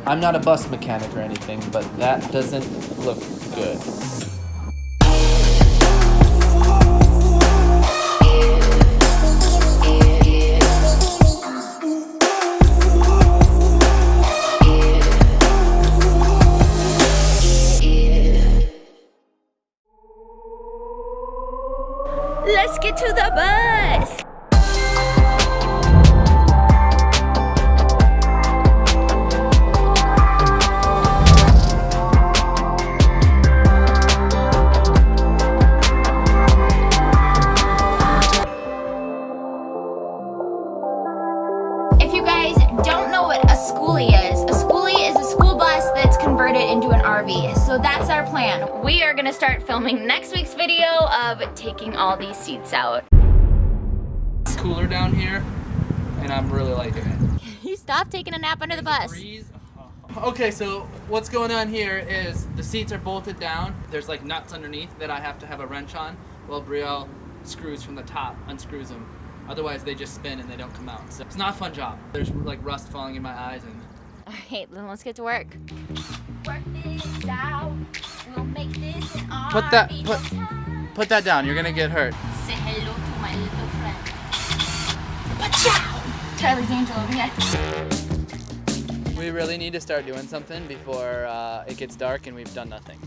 I'm not a bus mechanic or anything, but that doesn't look good. Let's get to the bus! If you guys don't know what a Skoolie is a school bus that's converted into an RV. So that's our plan. We are gonna start filming next week's video of taking all these seats out. It's cooler down here, and I'm really liking it. You stop taking a nap under the bus. Okay, so what's going on here is the seats are bolted down. There's like nuts underneath that I have to have a wrench on. Well, Brielle screws from the top, unscrews them. Otherwise they just spin and they don't come out. So it's not a fun job. There's like rust falling in my eyes and... Alright, then let's get to work. Work this out. We'll make this an Put that down, you're gonna get hurt. Say hello to my little friend. Pachow! Charlie's Angel over here. We really need to start doing something before it gets dark and we've done nothing.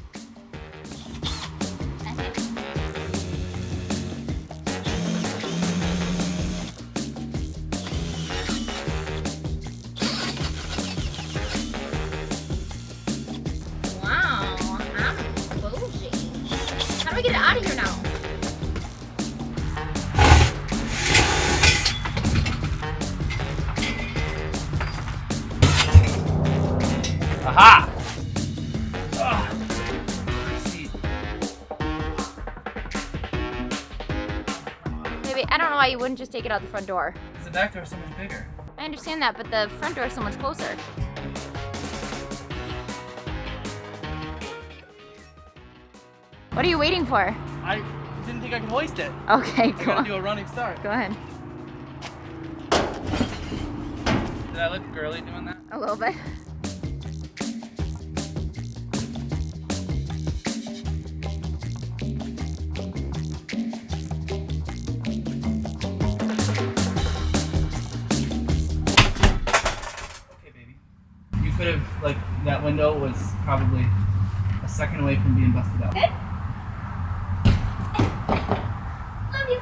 How do we get it out of here now? Aha! Maybe, I don't know why you wouldn't just take it out the front door. Because the back door is so much bigger. I understand that, but the front door is so much closer. What are you waiting for? I didn't think I could hoist it. Okay, I go gotta on. do a running start. Go ahead. Did I look girly doing that? A little bit. Okay, baby. You could have, like, that window was probably a second away from being busted out. Good. Love you.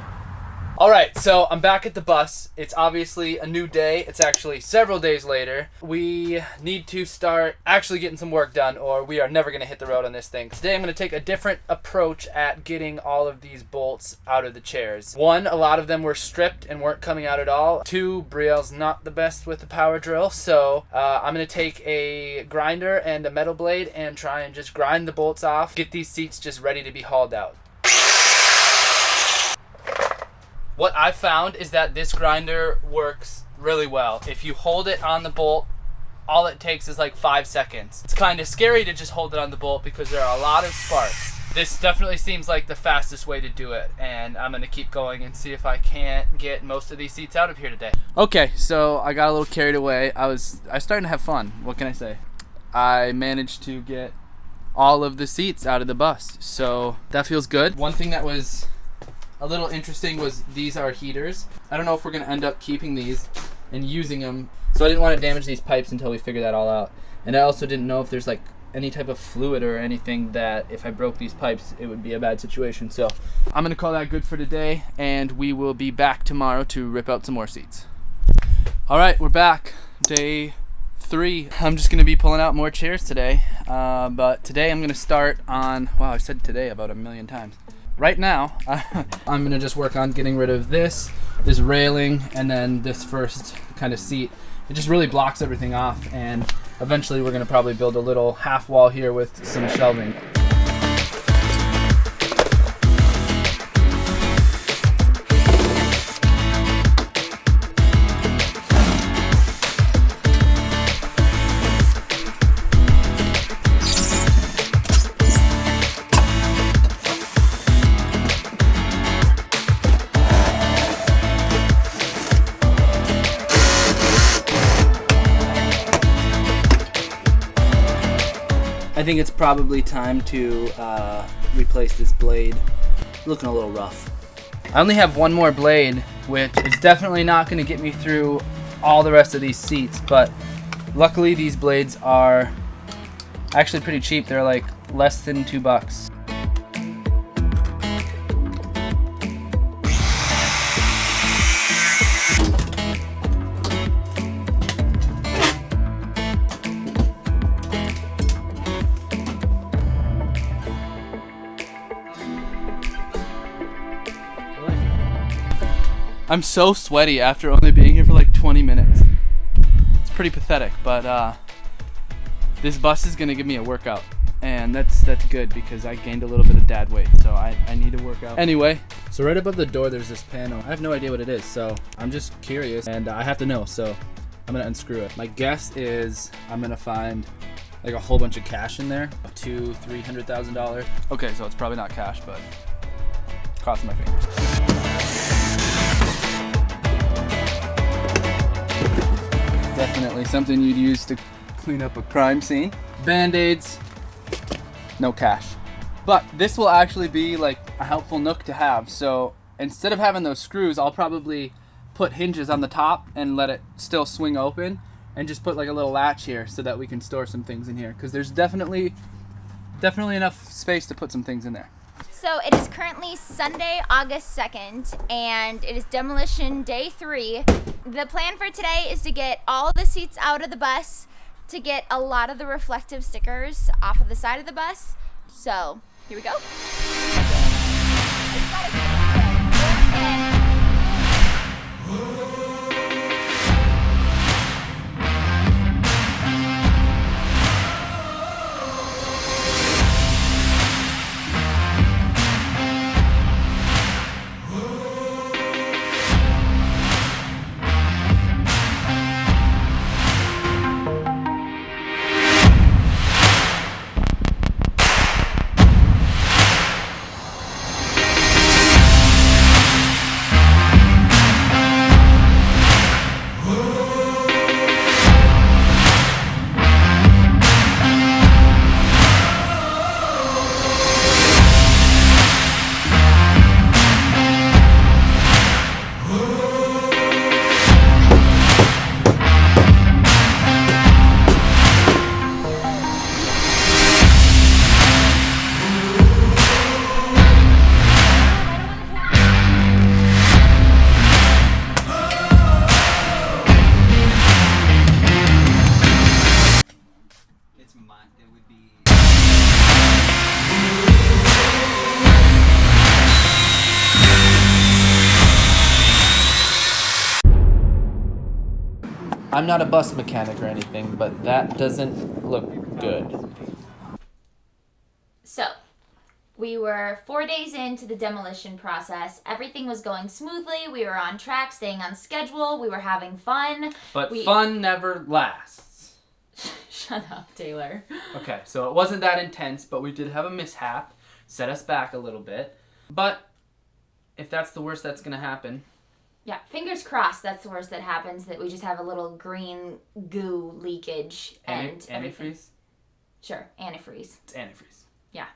All right, so I'm back at the bus. It's obviously a new day. It's actually several days later. We need to start actually getting some work done or we are never gonna hit the road on this thing. Today I'm gonna take a different approach at getting all of these bolts out of the chairs. One, a lot of them were stripped and weren't coming out at all. Two, Brielle's not the best with the power drill, so I'm gonna take a grinder and a metal blade and try and just grind the bolts off, get these seats just ready to be hauled out. What I found is that this grinder works really well. If you hold it on the bolt, all it takes is like 5 seconds. It's kind of scary to just hold it on the bolt because there are a lot of sparks. This definitely seems like the fastest way to do it, and I'm gonna keep going and see if I can't get most of these seats out of here today. Okay, so I got a little carried away. I was starting to have fun. What can I say? I managed to get all of the seats out of the bus, so that feels good. One thing that was a little interesting was these are heaters. I don't know if we're gonna end up keeping these and using them. So I didn't want to damage these pipes until we figure that all out. And I also didn't know if there's like any type of fluid or anything that if I broke these pipes, it would be a bad situation. So I'm gonna call that good for today and we will be back tomorrow to rip out some more seats. All right, we're back. Day 3. I'm just gonna be pulling out more chairs today. But today I'm gonna start on, wow, I said today about 1,000,000 times. Right now, I'm gonna just work on getting rid of this railing, and then this first kind of seat. It just really blocks everything off, and eventually we're gonna probably build a little half wall here with some shelving. I think it's probably time to replace this blade. Looking a little rough. I only have one more blade, which is definitely not going to get me through all the rest of these seats, but luckily these blades are actually pretty cheap. They're like less than $2. I'm so sweaty after only being here for like 20 minutes. It's pretty pathetic, but this bus is gonna give me a workout, and that's good because I gained a little bit of dad weight, so I need to work out. Anyway, so right above the door there's this panel. I have no idea what it is, so I'm just curious, and I have to know, so I'm gonna unscrew it. My guess is I'm gonna find like a whole bunch of cash in there, $200,000-$300,000. Okay, so it's probably not cash, but crossing my fingers. Definitely something you'd use to clean up a crime scene. Band-aids, no cash. But this will actually be like a helpful nook to have. So instead of having those screws, I'll probably put hinges on the top and let it still swing open, and just put like a little latch here so that we can store some things in here, because there's definitely enough space to put some things in there. So it is currently Sunday, August 2nd, and it is demolition day 3. The plan for today is to get all the seats out of the bus, to get a lot of the reflective stickers off of the side of the bus. So here we go. I'm not a bus mechanic or anything, but that doesn't look good. So, we were 4 days into the demolition process. Everything was going smoothly. We were on track, staying on schedule. We were having fun. But fun never lasts. Shut up, Taylor. Okay, so it wasn't that intense, but we did have a mishap. Set us back a little bit. But if that's the worst that's going to happen... Yeah, fingers crossed that's the worst that happens, that we just have a little green goo leakage and everything. Antifreeze? Sure, antifreeze. It's antifreeze. Yeah.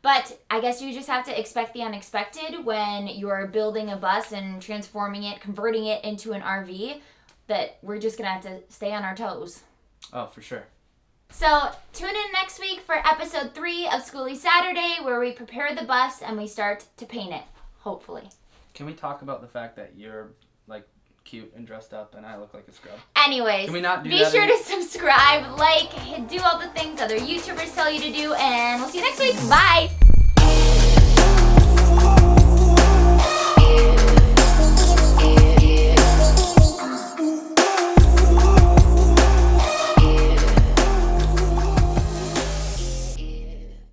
But I guess you just have to expect the unexpected when you're building a bus and transforming it, converting it into an RV, that we're just going to have to stay on our toes. Oh, for sure. So tune in next week for episode 3 of Skoolie Saturday, where we prepare the bus and we start to paint it, hopefully. Can we talk about the fact that you're, like, cute and dressed up and I look like a scrub? Anyways, can we not do be that sure to subscribe, like, do all the things other YouTubers tell you to do, and we'll see you next week. Bye!